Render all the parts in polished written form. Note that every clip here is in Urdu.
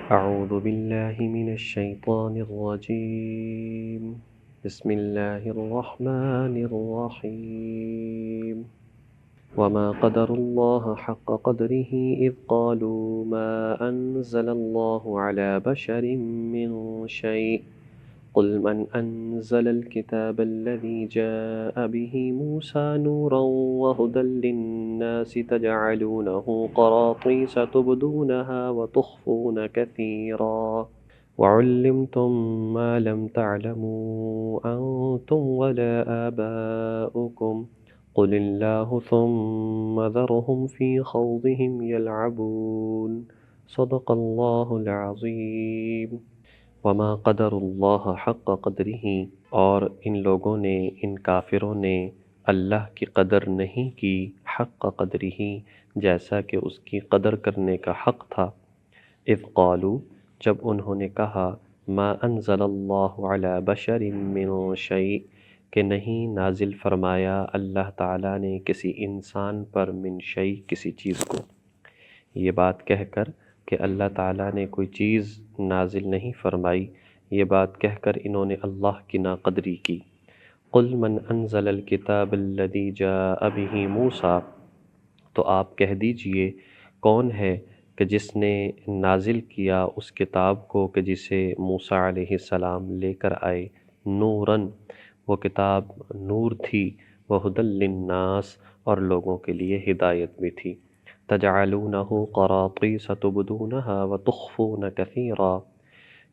أعوذ بالله من الشيطان الرجيم بسم الله الرحمن الرحيم وما قدر الله حق قدره إذ قالوا ما أنزل الله على بشر من شيء قل من أنزل الكتاب الذي جاء به موسى نورا وهدى للناس تجعلونه قراطيس تبدونها وتخفون كثيرا وعلمتم ما لم تعلموا أنتم ولا آباؤكم قل الله ثم ذرهم في خوضهم يلعبون صدق الله العظيم وما قدر اللہ حق قدرہ، اور ان لوگوں نے، ان کافروں نے اللہ کی قدر نہیں کی، حق قدرہ، جیسا کہ اس کی قدر کرنے کا حق تھا۔ اذ قالوا، جب انہوں نے کہا، ما انزل اللہ علی بشر من شیء، کہ نہیں نازل فرمایا اللہ تعالیٰ نے کسی انسان پر من شیء، کسی چیز کو۔ یہ بات کہہ کر کہ اللہ تعالیٰ نے کوئی چیز نازل نہیں فرمائی، یہ بات کہہ کر انہوں نے اللہ کی ناقدری کی۔ قل من انزل الکتاب الذی جاء بہ موسیٰ، تو آپ کہہ دیجئے کون ہے کہ جس نے نازل کیا اس کتاب کو کہ جسے موسیٰ علیہ السلام لے کر آئے، نوراً، وہ کتاب نور تھی، وہدی للناس، اور لوگوں کے لیے ہدایت بھی تھی۔ تجعلونہ قراطیس تبدونہا وتخفون کثیرا،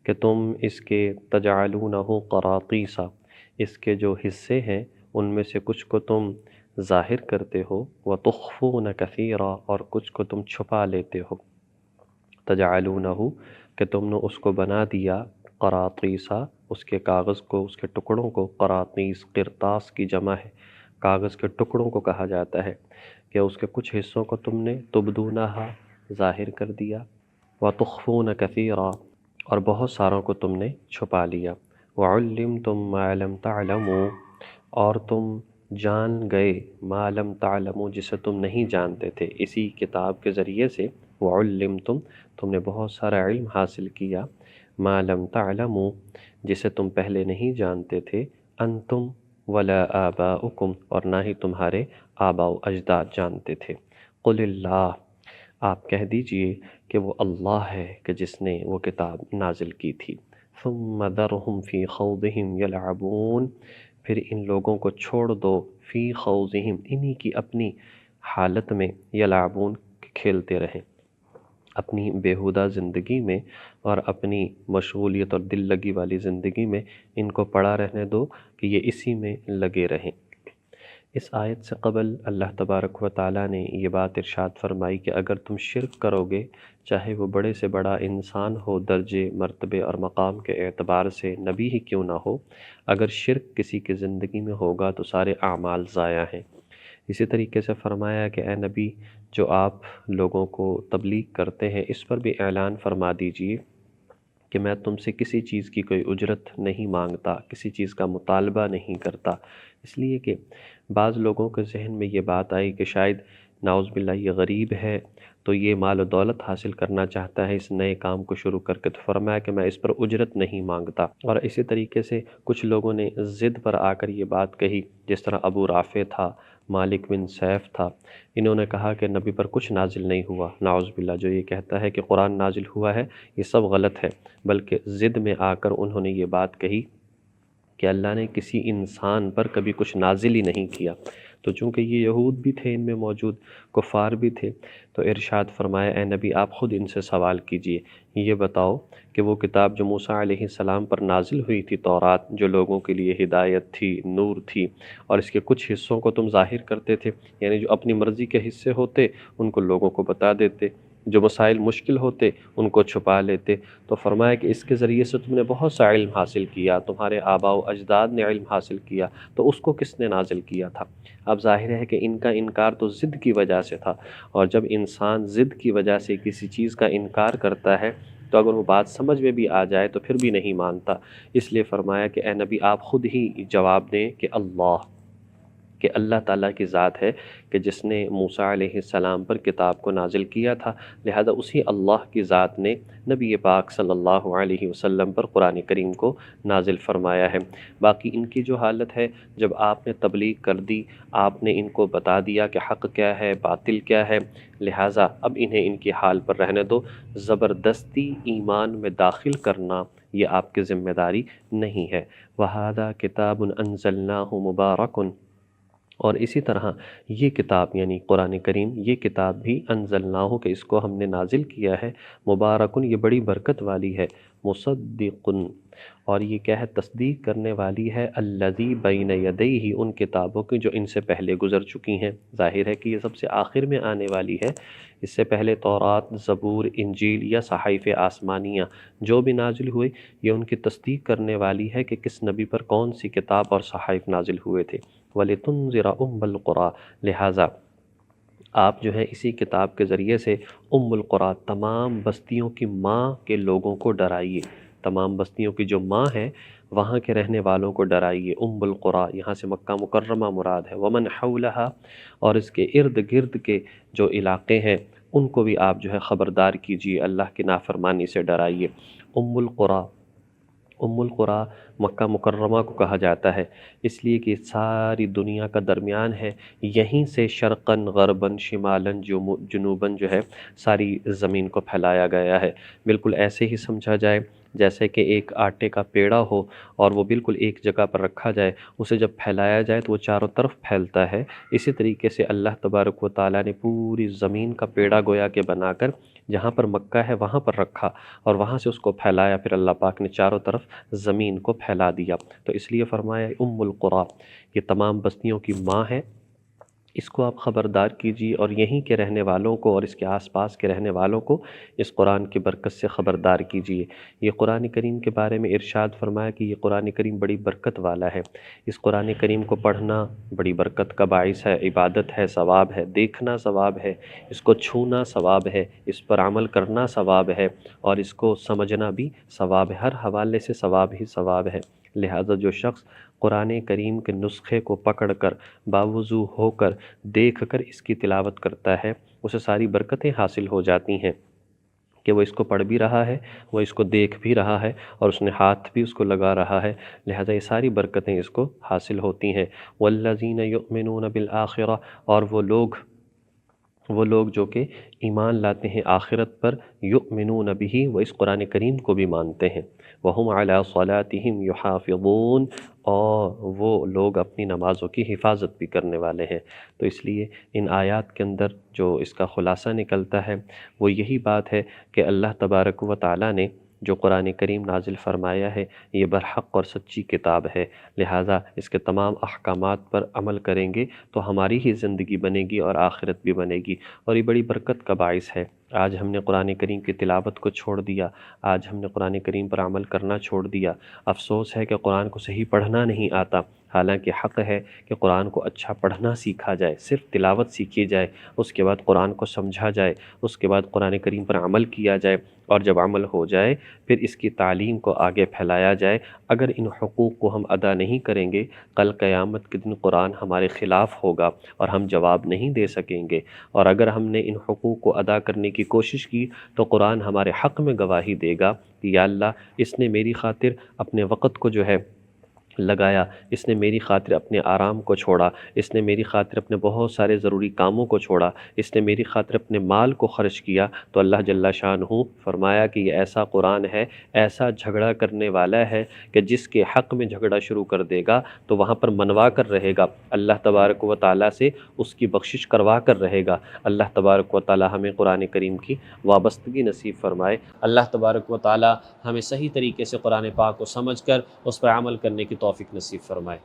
کہ تم اس کے تجعلونہ قراطیس، اس کے جو حصے ہیں ان میں سے کچھ کو تم ظاہر کرتے ہو، وتخفون کثیرا، اور کچھ کو تم چھپا لیتے ہو۔ تجعلونہ، کہ تم نے اس کو بنا دیا، قراطیسا، اس کے کاغذ کو، اس کے ٹکڑوں کو، قراطیس قرطاس کی جمع ہے، کاغذ کے ٹکڑوں کو کہا جاتا ہے، کہ اس کے کچھ حصوں کو تم نے تبدونہا، ظاہر کر دیا، وتخفون کثیرا، اور بہت ساروں کو تم نے چھپا لیا۔ وعلمتم ما لم تعلموا، اور تم جان گئے، ما لم تعلموا، جسے تم نہیں جانتے تھے، اسی کتاب کے ذریعے سے وعلمتم، تم نے بہت سارا علم حاصل کیا، ما لم تعلموا، جسے تم پہلے نہیں جانتے تھے، انتم ولا آباؤکم، اور نہ ہی تمہارے آباء و اجداد جانتے تھے۔ قل اللہ، آپ کہہ دیجئے کہ وہ اللہ ہے کہ جس نے وہ کتاب نازل کی تھی۔ ثم ذرہم فی خوضہم یلعبون، پھر ان لوگوں کو چھوڑ دو، فی خوضہم، انہی کی اپنی حالت میں، یلعبون، کھیلتے رہیں، اپنی بیہودہ زندگی میں اور اپنی مشغولیت اور دل لگی والی زندگی میں ان کو پڑا رہنے دو کہ یہ اسی میں لگے رہیں۔ اس آیت سے قبل اللہ تبارک و تعالیٰ نے یہ بات ارشاد فرمائی کہ اگر تم شرک کرو گے، چاہے وہ بڑے سے بڑا انسان ہو درجے، مرتبے اور مقام کے اعتبار سے، نبی ہی کیوں نہ ہو، اگر شرک کسی کی زندگی میں ہوگا تو سارے اعمال ضائع ہیں۔ اسی طریقے سے فرمایا کہ اے نبی، جو آپ لوگوں کو تبلیغ کرتے ہیں اس پر بھی اعلان فرما دیجئے کہ میں تم سے کسی چیز کی کوئی اجرت نہیں مانگتا، کسی چیز کا مطالبہ نہیں کرتا، اس لیے کہ بعض لوگوں کے ذہن میں یہ بات آئی کہ شاید نعوذ باللہ یہ غریب ہے تو یہ مال و دولت حاصل کرنا چاہتا ہے اس نئے کام کو شروع کر کے، تو فرمایا کہ میں اس پر اجرت نہیں مانگتا۔ اور اسی طریقے سے کچھ لوگوں نے ضد پر آ کر یہ بات کہی، جس طرح ابو رافع تھا، مالک بن سیف تھا، انہوں نے کہا کہ نبی پر کچھ نازل نہیں ہوا۔ نعوذ باللہ، جو یہ کہتا ہے کہ قرآن نازل ہوا ہے یہ سب غلط ہے، بلکہ ضد میں آ کر انہوں نے یہ بات کہی کہ اللہ نے کسی انسان پر کبھی کچھ نازل ہی نہیں کیا۔ تو چونکہ یہ یہود بھی تھے ان میں موجود، کفار بھی تھے، تو ارشاد فرمایا اے نبی آپ خود ان سے سوال کیجئے، یہ بتاؤ کہ وہ کتاب جو موسیٰ علیہ السلام پر نازل ہوئی تھی، تورات، جو لوگوں کے لیے ہدایت تھی، نور تھی، اور اس کے کچھ حصوں کو تم ظاہر کرتے تھے، یعنی جو اپنی مرضی کے حصے ہوتے ان کو لوگوں کو بتا دیتے، جو مسائل مشکل ہوتے ان کو چھپا لیتے۔ تو فرمایا کہ اس کے ذریعے سے تم نے بہت سا علم حاصل کیا، تمہارے آباء و اجداد نے علم حاصل کیا، تو اس کو کس نے نازل کیا تھا؟ اب ظاہر ہے کہ ان کا انکار تو ضد کی وجہ سے تھا، اور جب انسان ضد کی وجہ سے کسی چیز کا انکار کرتا ہے تو اگر وہ بات سمجھ میں بھی آ جائے تو پھر بھی نہیں مانتا، اس لیے فرمایا کہ اے نبی آپ خود ہی جواب دیں کہ اللہ، کہ اللہ تعالیٰ کی ذات ہے کہ جس نے موسیٰ علیہ السلام پر کتاب کو نازل کیا تھا، لہذا اسی اللہ کی ذات نے نبی پاک صلی اللہ علیہ وسلم پر قرآن کریم کو نازل فرمایا ہے۔ باقی ان کی جو حالت ہے، جب آپ نے تبلیغ کر دی، آپ نے ان کو بتا دیا کہ حق کیا ہے باطل کیا ہے، لہٰذا اب انہیں ان کی حال پر رہنے دو۔ زبردستی ایمان میں داخل کرنا یہ آپ کی ذمہ داری نہیں ہے۔ وَهَذَا كِتَابٌ أَنزَلْنَاهُ مُبَارَكٌ، اور اسی طرح یہ کتاب یعنی قرآن کریم، یہ کتاب بھی انزلناہ کہ اس کو ہم نے نازل کیا ہے، مبارکن یہ بڑی برکت والی ہے، مصدقن اور یہ کیا ہے تصدیق کرنے والی ہے، الذی بین یدیہ ان کتابوں کی جو ان سے پہلے گزر چکی ہیں۔ ظاہر ہے کہ یہ سب سے آخر میں آنے والی ہے، اس سے پہلے تورات، زبور، انجیل یا صحائف آسمانیہ جو بھی نازل ہوئے یہ ان کی تصدیق کرنے والی ہے کہ کس نبی پر کون سی کتاب اور صحائف نازل ہوئے تھے۔ وَلِتُنذِرَ أُمَّ الْقُرَىٰ، لہٰذا آپ جو ہے اسی کتاب کے ذریعے سے ام القریٰ تمام بستیوں کی ماں کے لوگوں کو ڈرائیے، تمام بستیوں کی جو ماں ہے وہاں کے رہنے والوں کو ڈرائیے۔ ام القریٰ یہاں سے مکہ مکرمہ مراد ہے، ومن حولہا اور اس کے ارد گرد کے جو علاقے ہیں ان کو بھی آپ جو ہے خبردار کیجیے، اللہ کی نافرمانی سے ڈرائیے۔ ام القریٰ، ام القریٰ مکہ مکرمہ کو کہا جاتا ہے اس لیے کہ ساری دنیا کا درمیان ہے، یہیں سے شرقاً غرباً شمالاً جنوباً جو ہے ساری زمین کو پھیلایا گیا ہے۔ بالکل ایسے ہی سمجھا جائے جیسے کہ ایک آٹے کا پیڑا ہو اور وہ بالکل ایک جگہ پر رکھا جائے، اسے جب پھیلایا جائے تو وہ چاروں طرف پھیلتا ہے۔ اسی طریقے سے اللہ تبارک و تعالیٰ نے پوری زمین کا پیڑا گویا کے بنا کر جہاں پر مکہ ہے وہاں پر رکھا اور وہاں سے اس کو پھیلایا، پھر اللہ پاک نے چاروں طرف زمین کو پھیلا دیا۔ تو اس لیے فرمایا ام القریٰ یہ تمام بستیوں کی ماں ہے، اس کو آپ خبردار کیجیے اور یہیں کے رہنے والوں کو اور اس کے آس پاس کے رہنے والوں کو اس قرآن کی برکت سے خبردار کیجیے۔ یہ قرآن کریم کے بارے میں ارشاد فرمایا کہ یہ قرآن کریم بڑی برکت والا ہے، اس قرآن کریم کو پڑھنا بڑی برکت کا باعث ہے، عبادت ہے، ثواب ہے، دیکھنا ثواب ہے، اس کو چھونا ثواب ہے، اس پر عمل کرنا ثواب ہے اور اس کو سمجھنا بھی ثواب ہے، ہر حوالے سے ثواب ہی ثواب ہے۔ لہٰذا جو شخص قرآن کریم کے نسخے کو پکڑ کر باوضو ہو کر دیکھ کر اس کی تلاوت کرتا ہے اسے ساری برکتیں حاصل ہو جاتی ہیں کہ وہ اس کو پڑھ بھی رہا ہے، وہ اس کو دیکھ بھی رہا ہے اور اس نے ہاتھ بھی اس کو لگا رہا ہے، لہٰذا یہ ساری برکتیں اس کو حاصل ہوتی ہیں۔ والذین یؤمنون بالآخرہ اور وہ لوگ جو کہ ایمان لاتے ہیں آخرت پر، یؤمنون بہ وہ اس قرآن کریم کو بھی مانتے ہیں، وہم علی صلاتہم یحافظون اور وہ لوگ اپنی نمازوں کی حفاظت بھی کرنے والے ہیں۔ تو اس لیے ان آیات کے اندر جو اس کا خلاصہ نکلتا ہے وہ یہی بات ہے کہ اللہ تبارک و تعالیٰ نے جو قرآن کریم نازل فرمایا ہے یہ برحق اور سچی کتاب ہے، لہٰذا اس کے تمام احکامات پر عمل کریں گے تو ہماری ہی زندگی بنے گی اور آخرت بھی بنے گی، اور یہ بڑی برکت کا باعث ہے۔ آج ہم نے قرآن کریم کی تلاوت کو چھوڑ دیا، آج ہم نے قرآن کریم پر عمل کرنا چھوڑ دیا، افسوس ہے کہ قرآن کو صحیح پڑھنا نہیں آتا، حالانکہ حق ہے کہ قرآن کو اچھا پڑھنا سیکھا جائے، صرف تلاوت سیکھی جائے، اس کے بعد قرآن کو سمجھا جائے، اس کے بعد قرآن کریم پر عمل کیا جائے، اور جب عمل ہو جائے پھر اس کی تعلیم کو آگے پھیلایا جائے۔ اگر ان حقوق کو ہم ادا نہیں کریں گے، کل قیامت کے دن قرآن ہمارے خلاف ہوگا اور ہم جواب نہیں دے سکیں گے، اور اگر ہم نے ان حقوق کو ادا کرنے کی کوشش کی تو قرآن ہمارے حق میں گواہی دے گا کہ یا اللہ اس نے میری خاطر اپنے وقت کو جو ہے لگایا، اس نے میری خاطر اپنے آرام کو چھوڑا، اس نے میری خاطر اپنے بہت سارے ضروری کاموں کو چھوڑا، اس نے میری خاطر اپنے مال کو خرچ کیا، تو اللہ جل شانہ فرمایا کہ یہ ایسا قرآن ہے، ایسا جھگڑا کرنے والا ہے کہ جس کے حق میں جھگڑا شروع کر دے گا تو وہاں پر منوا کر رہے گا، اللہ تبارک و تعالیٰ سے اس کی بخشش کروا کر رہے گا۔ اللہ تبارک و تعالیٰ ہمیں قرآن کریم کی وابستگی نصیب فرمائے، اللہ تبارک و تعالیٰ ہمیں صحیح طریقے سے قرآن پاک کو سمجھ کر اس پر عمل کرنے کی توفیق نصیب فرمائے۔